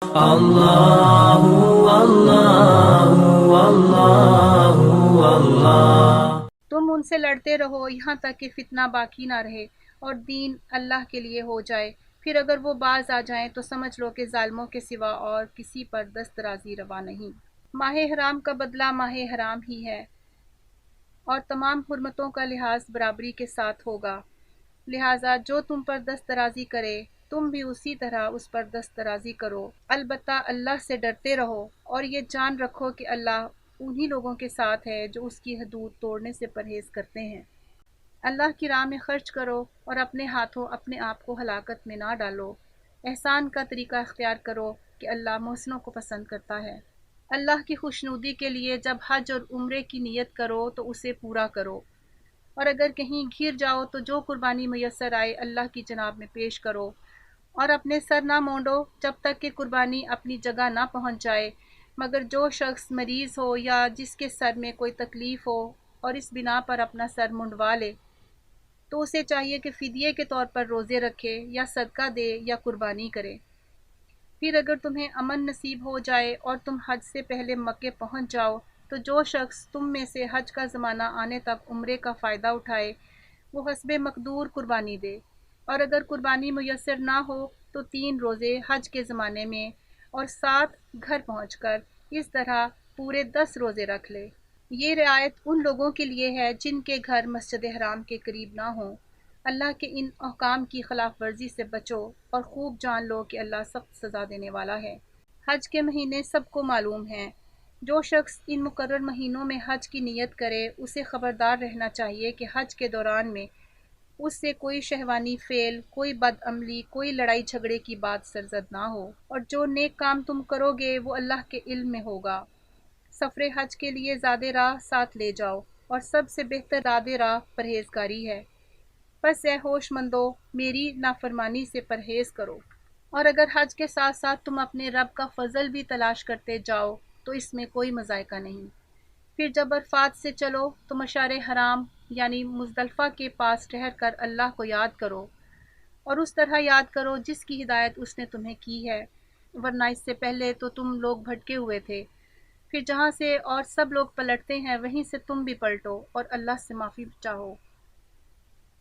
اللہ اللہ اللہ اللہ۔ تم ان سے لڑتے رہو یہاں تک کہ فتنہ باقی نہ رہے اور دین اللہ کے لیے ہو جائے، پھر اگر وہ باز آ جائیں تو سمجھ لو کہ ظالموں کے سوا اور کسی پر دست درازی روا نہیں۔ ماہ حرام کا بدلہ ماہ حرام ہی ہے اور تمام حرمتوں کا لحاظ برابری کے ساتھ ہوگا، لہٰذا جو تم پر دست درازی کرے تم بھی اسی طرح اس پر دست درازی کرو، البتہ اللہ سے ڈرتے رہو اور یہ جان رکھو کہ اللہ انہی لوگوں کے ساتھ ہے جو اس کی حدود توڑنے سے پرہیز کرتے ہیں۔ اللہ کی راہ میں خرچ کرو اور اپنے ہاتھوں اپنے آپ کو ہلاکت میں نہ ڈالو، احسان کا طریقہ اختیار کرو کہ اللہ محسنوں کو پسند کرتا ہے۔ اللہ کی خوشنودی کے لیے جب حج اور عمرے کی نیت کرو تو اسے پورا کرو، اور اگر کہیں گھر جاؤ تو جو قربانی میسر آئے اللہ کی جناب میں پیش کرو، اور اپنے سر نہ مونڈو جب تک کہ قربانی اپنی جگہ نہ پہنچ جائے، مگر جو شخص مریض ہو یا جس کے سر میں کوئی تکلیف ہو اور اس بنا پر اپنا سر منڈوا لے تو اسے چاہیے کہ فدیے کے طور پر روزے رکھے یا صدقہ دے یا قربانی کرے۔ پھر اگر تمہیں امن نصیب ہو جائے اور تم حج سے پہلے مکے پہنچ جاؤ تو جو شخص تم میں سے حج کا زمانہ آنے تک عمرے کا فائدہ اٹھائے وہ حسب مقدور قربانی دے، اور اگر قربانی میسر نہ ہو تو 3 روزے حج کے زمانے میں اور 7 گھر پہنچ کر، اس طرح پورے 10 روزے رکھ لے۔ یہ رعایت ان لوگوں کے لیے ہے جن کے گھر مسجد حرام کے قریب نہ ہوں۔ اللہ کے ان احکام کی خلاف ورزی سے بچو اور خوب جان لو کہ اللہ سخت سزا دینے والا ہے۔ حج کے مہینے سب کو معلوم ہیں۔ جو شخص ان مقرر مہینوں میں حج کی نیت کرے اسے خبردار رہنا چاہیے کہ حج کے دوران میں اس سے کوئی شہوانی فعل، کوئی بد عملی، کوئی لڑائی جھگڑے کی بات سرزد نہ ہو، اور جو نیک کام تم کرو گے وہ اللہ کے علم میں ہوگا۔ سفر حج کے لیے زاد راہ ساتھ لے جاؤ، اور سب سے بہتر زاد راہ پرہیزگاری ہے، پس اے ہوش مندو میری نافرمانی سے پرہیز کرو۔ اور اگر حج کے ساتھ ساتھ تم اپنے رب کا فضل بھی تلاش کرتے جاؤ تو اس میں کوئی مذائقہ نہیں۔ پھر جب عرفات سے چلو تو مشعر حرام یعنی مزدلفہ کے پاس ٹھہر کر اللہ کو یاد کرو، اور اس طرح یاد کرو جس کی ہدایت اس نے تمہیں کی ہے، ورنہ اس سے پہلے تو تم لوگ بھٹکے ہوئے تھے۔ پھر جہاں سے اور سب لوگ پلٹتے ہیں وہیں سے تم بھی پلٹو اور اللہ سے معافی چاہو،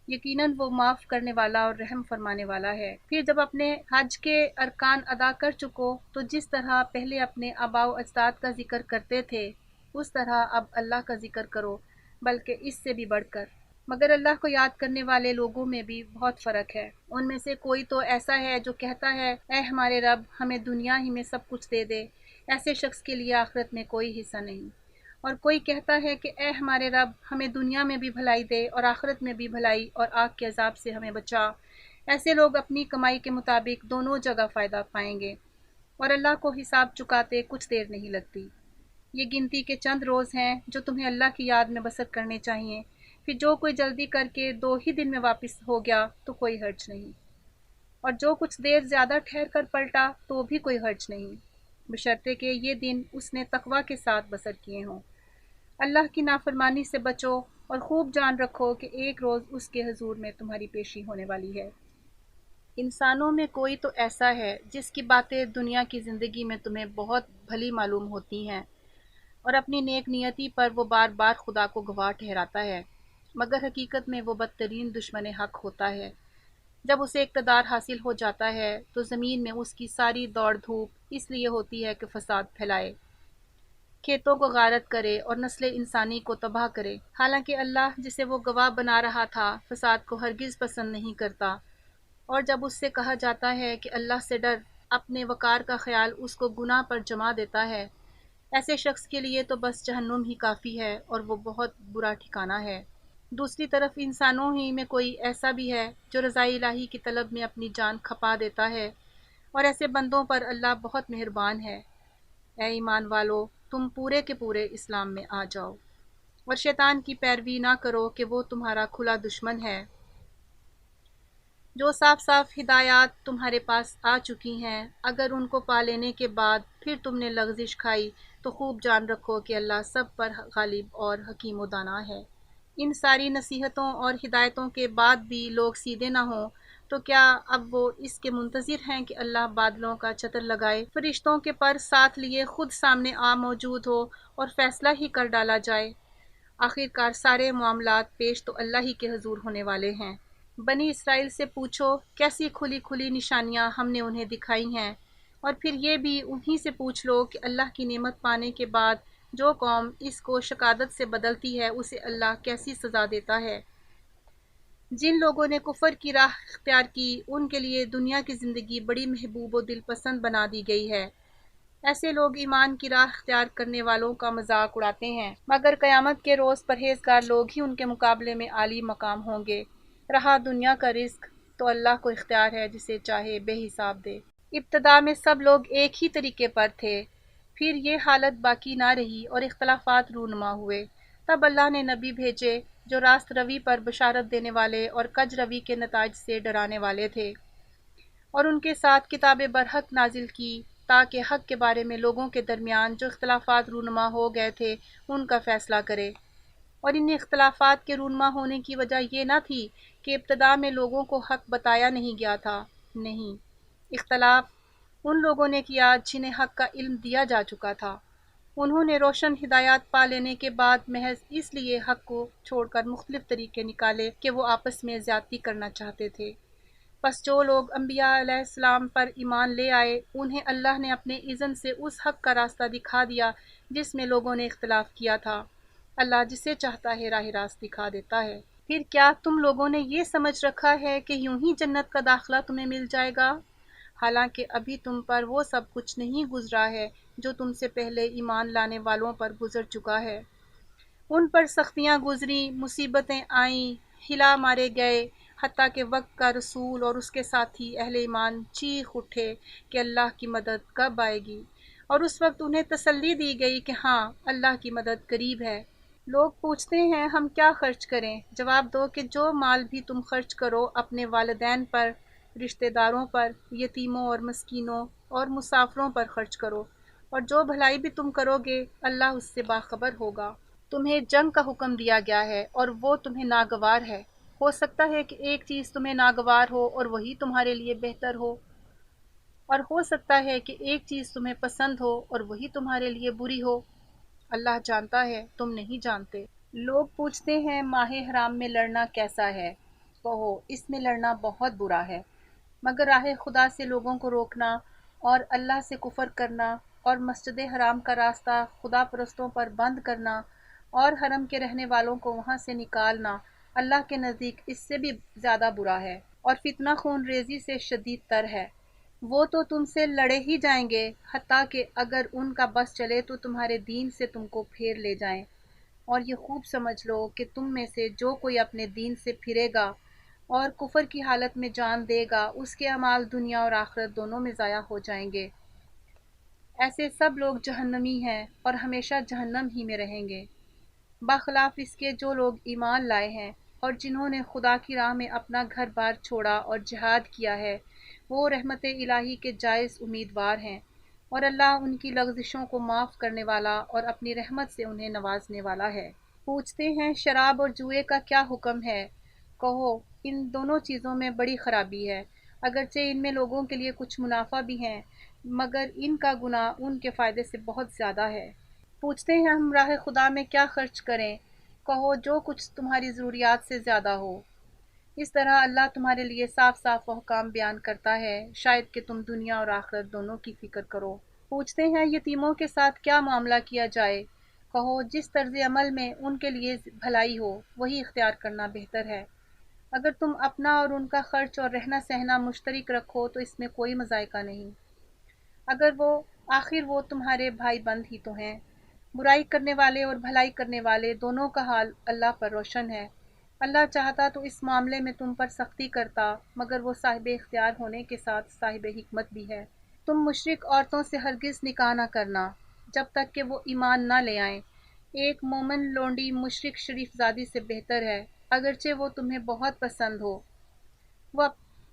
یقیناً وہ معاف کرنے والا اور رحم فرمانے والا ہے۔ پھر جب اپنے حج کے ارکان ادا کر چکو تو جس طرح پہلے اپنے آباء و اجداد کا ذکر کرتے تھے اس طرح اب اللہ کا ذکر کرو، بلکہ اس سے بھی بڑھ کر۔ مگر اللہ کو یاد کرنے والے لوگوں میں بھی بہت فرق ہے۔ ان میں سے کوئی تو ایسا ہے جو کہتا ہے اے ہمارے رب ہمیں دنیا ہی میں سب کچھ دے دے، ایسے شخص کے لیے آخرت میں کوئی حصہ نہیں، اور کوئی کہتا ہے کہ اے ہمارے رب ہمیں دنیا میں بھی بھلائی دے اور آخرت میں بھی بھلائی اور آگ کے عذاب سے ہمیں بچا۔ ایسے لوگ اپنی کمائی کے مطابق دونوں جگہ فائدہ پائیں گے، اور اللہ کو حساب چکاتے کچھ دیر نہیں لگتی۔ یہ گنتی کے چند روز ہیں جو تمہیں اللہ کی یاد میں بسر کرنے چاہیے، پھر جو کوئی جلدی کر کے 2 ہی دن میں واپس ہو گیا تو کوئی حرج نہیں، اور جو کچھ دیر زیادہ ٹھہر کر پلٹا تو بھی کوئی حرج نہیں، بشرطے کہ یہ دن اس نے تقوی کے ساتھ بسر کیے ہوں۔ اللہ کی نافرمانی سے بچو اور خوب جان رکھو کہ ایک روز اس کے حضور میں تمہاری پیشی ہونے والی ہے۔ انسانوں میں کوئی تو ایسا ہے جس کی باتیں دنیا کی زندگی میں تمہیں بہت بھلی معلوم ہوتی ہیں اور اپنی نیک نیتی پر وہ بار بار خدا کو گواہ ٹھہراتا ہے، مگر حقیقت میں وہ بدترین دشمن حق ہوتا ہے۔ جب اسے اقتدار حاصل ہو جاتا ہے تو زمین میں اس کی ساری دوڑ دھوپ اس لیے ہوتی ہے کہ فساد پھیلائے، کھیتوں کو غارت کرے اور نسل انسانی کو تباہ کرے، حالانکہ اللہ جسے وہ گواہ بنا رہا تھا فساد کو ہرگز پسند نہیں کرتا۔ اور جب اس سے کہا جاتا ہے کہ اللہ سے ڈر، اپنے وقار کا خیال اس کو گناہ پر جما دیتا ہے۔ ایسے شخص کے لیے تو بس جہنم ہی کافی ہے اور وہ بہت برا ٹھکانہ ہے۔ دوسری طرف انسانوں ہی میں کوئی ایسا بھی ہے جو رضاء الہی کی طلب میں اپنی جان کھپا دیتا ہے، اور ایسے بندوں پر اللہ بہت مہربان ہے۔ اے ایمان والو تم پورے کے پورے اسلام میں آ جاؤ، اور شیطان کی پیروی نہ کرو کہ وہ تمہارا کھلا دشمن ہے۔ جو صاف صاف ہدایات تمہارے پاس آ چکی ہیں اگر ان کو پا لینے کے بعد پھر تم نے لغزش کھائی تو خوب جان رکھو کہ اللہ سب پر غالب اور حکیم و دانا ہے۔ ان ساری نصیحتوں اور ہدایتوں کے بعد بھی لوگ سیدھے نہ ہوں تو کیا اب وہ اس کے منتظر ہیں کہ اللہ بادلوں کا چتر لگائے، فرشتوں کے پر ساتھ لیے خود سامنے موجود ہو اور فیصلہ ہی کر ڈالا جائے؟ آخرکار سارے معاملات پیش تو اللہ ہی کے حضور ہونے والے ہیں۔ بنی اسرائیل سے پوچھو کیسی کھلی کھلی نشانیاں ہم نے انہیں دکھائی ہیں، اور پھر یہ بھی انہی سے پوچھ لو کہ اللہ کی نعمت پانے کے بعد جو قوم اس کو شقادت سے بدلتی ہے اسے اللہ کیسی سزا دیتا ہے۔ جن لوگوں نے کفر کی راہ اختیار کی ان کے لیے دنیا کی زندگی بڑی محبوب و دل پسند بنا دی گئی ہے۔ ایسے لوگ ایمان کی راہ اختیار کرنے والوں کا مذاق اڑاتے ہیں، مگر قیامت کے روز پرہیزگار لوگ ہی ان کے مقابلے میں عالی مقام ہوں گے۔ رہا دنیا کا رزق تو اللہ کو اختیار ہے، جسے چاہے بے حساب دے۔ ابتدا میں سب لوگ ایک ہی طریقے پر تھے، پھر یہ حالت باقی نہ رہی اور اختلافات رونما ہوئے۔ تب اللہ نے نبی بھیجے جو راست روی پر بشارت دینے والے اور کج روی کے نتائج سے ڈرانے والے تھے، اور ان کے ساتھ کتاب برحق نازل کی تاکہ حق کے بارے میں لوگوں کے درمیان جو اختلافات رونما ہو گئے تھے ان کا فیصلہ کرے۔ اور ان اختلافات کے رونما ہونے کی وجہ یہ نہ تھی کہ ابتدا میں لوگوں کو حق بتایا نہیں گیا تھا، نہیں، اختلاف ان لوگوں نے کیا جنہیں حق کا علم دیا جا چکا تھا۔ انہوں نے روشن ہدایات پا لینے کے بعد محض اس لیے حق کو چھوڑ کر مختلف طریقے نکالے کہ وہ آپس میں زیادتی کرنا چاہتے تھے۔ پس جو لوگ انبیاء علیہ السلام پر ایمان لے آئے انہیں اللہ نے اپنے اذن سے اس حق کا راستہ دکھا دیا جس میں لوگوں نے اختلاف کیا تھا۔ اللہ جسے چاہتا ہے راہ راست دکھا دیتا ہے۔ پھر کیا تم لوگوں نے یہ سمجھ رکھا ہے کہ یوں ہی جنت کا داخلہ تمہیں مل جائے گا، حالانکہ ابھی تم پر وہ سب کچھ نہیں گزرا ہے جو تم سے پہلے ایمان لانے والوں پر گزر چکا ہے۔ ان پر سختیاں گزری، مصیبتیں آئیں، ہلا مارے گئے، حتیٰ کہ وقت کا رسول اور اس کے ساتھی اہل ایمان چیخ اٹھے کہ اللہ کی مدد کب آئے گی، اور اس وقت انہیں تسلی دی گئی کہ ہاں اللہ کی مدد قریب ہے۔ لوگ پوچھتے ہیں ہم کیا خرچ کریں؟ جواب دو کہ جو مال بھی تم خرچ کرو اپنے والدین پر، رشتہ داروں پر، یتیموں اور مسکینوں اور مسافروں پر خرچ کرو، اور جو بھلائی بھی تم کرو گے اللہ اس سے باخبر ہوگا۔ تمہیں جنگ کا حکم دیا گیا ہے اور وہ تمہیں ناگوار ہے۔ ہو سکتا ہے کہ ایک چیز تمہیں ناگوار ہو اور وہی تمہارے لیے بہتر ہو، اور ہو سکتا ہے کہ ایک چیز تمہیں پسند ہو اور وہی تمہارے لیے بری ہو۔ اللہ جانتا ہے، تم نہیں جانتے۔ لوگ پوچھتے ہیں ماہ حرام میں لڑنا کیسا ہے؟ کہو اس میں لڑنا بہت برا ہے، مگر راہ خدا سے لوگوں کو روکنا اور اللہ سے کفر کرنا اور مسجد حرام کا راستہ خدا پرستوں پر بند کرنا اور حرم کے رہنے والوں کو وہاں سے نکالنا اللہ کے نزدیک اس سے بھی زیادہ برا ہے، اور فتنہ خون ریزی سے شدید تر ہے۔ وہ تو تم سے لڑے ہی جائیں گے، حتیٰ کہ اگر ان کا بس چلے تو تمہارے دین سے تم کو پھیر لے جائیں، اور یہ خوب سمجھ لو کہ تم میں سے جو کوئی اپنے دین سے پھرے گا اور کفر کی حالت میں جان دے گا اس کے اعمال دنیا اور آخرت دونوں میں ضائع ہو جائیں گے۔ ایسے سب لوگ جہنمی ہیں اور ہمیشہ جہنم ہی میں رہیں گے، برخلاف اس کے جو لوگ ایمان لائے ہیں اور جنہوں نے خدا کی راہ میں اپنا گھر بار چھوڑا اور جہاد کیا ہے، وہ رحمت الہی کے جائز امیدوار ہیں، اور اللہ ان کی لغزشوں کو معاف کرنے والا اور اپنی رحمت سے انہیں نوازنے والا ہے۔ پوچھتے ہیں شراب اور جوئے کا کیا حکم ہے؟ کہو ان دونوں چیزوں میں بڑی خرابی ہے، اگرچہ ان میں لوگوں کے لیے کچھ منافع بھی ہیں، مگر ان کا گناہ ان کے فائدے سے بہت زیادہ ہے۔ پوچھتے ہیں ہم راہ خدا میں کیا خرچ کریں؟ کہو جو کچھ تمہاری ضروریات سے زیادہ ہو۔ اس طرح اللہ تمہارے لیے صاف صاف احکام بیان کرتا ہے، شاید کہ تم دنیا اور آخرت دونوں کی فکر کرو۔ پوچھتے ہیں یتیموں کے ساتھ کیا معاملہ کیا جائے؟ کہو جس طرز عمل میں ان کے لیے بھلائی ہو وہی اختیار کرنا بہتر ہے۔ اگر تم اپنا اور ان کا خرچ اور رہنا سہنا مشترک رکھو تو اس میں کوئی مذائقہ نہیں، اگر وہ تمہارے بھائی بند ہی تو ہیں۔ برائی کرنے والے اور بھلائی کرنے والے دونوں کا حال اللہ پر روشن ہے۔ اللہ چاہتا تو اس معاملے میں تم پر سختی کرتا، مگر وہ صاحب اختیار ہونے کے ساتھ صاحب حکمت بھی ہے۔ تم مشرک عورتوں سے ہرگز نکاح نہ کرنا جب تک کہ وہ ایمان نہ لے آئیں۔ ایک مومن لونڈی مشرک شریف زادی سے بہتر ہے، اگرچہ وہ تمہیں بہت پسند ہو۔ وہ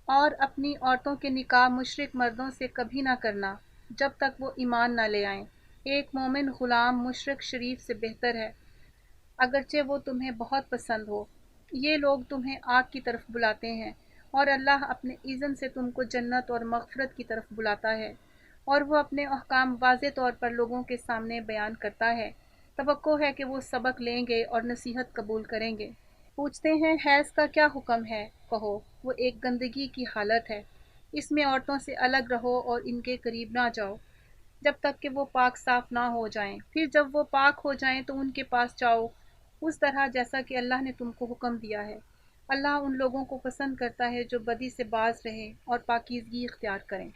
اور اپنی عورتوں کے نکاح مشرک مردوں سے کبھی نہ کرنا جب تک وہ ایمان نہ لے آئیں۔ ایک مومن غلام مشرک شریف سے بہتر ہے، اگرچہ وہ تمہیں بہت پسند ہو۔ یہ لوگ تمہیں آگ کی طرف بلاتے ہیں اور اللہ اپنے اذن سے تم کو جنت اور مغفرت کی طرف بلاتا ہے، اور وہ اپنے احکام واضح طور پر لوگوں کے سامنے بیان کرتا ہے۔ توقع ہے کہ وہ سبق لیں گے اور نصیحت قبول کریں گے۔ پوچھتے ہیں حیض کا کیا حکم ہے؟ کہو وہ ایک گندگی کی حالت ہے، اس میں عورتوں سے الگ رہو اور ان کے قریب نہ جاؤ جب تک کہ وہ پاک صاف نہ ہو جائیں، پھر جب وہ پاک ہو جائیں تو ان کے پاس جاؤ اس طرح جیسا کہ اللہ نے تم کو حکم دیا ہے۔ اللہ ان لوگوں کو پسند کرتا ہے جو بدی سے باز رہیں اور پاکیزگی اختیار کریں۔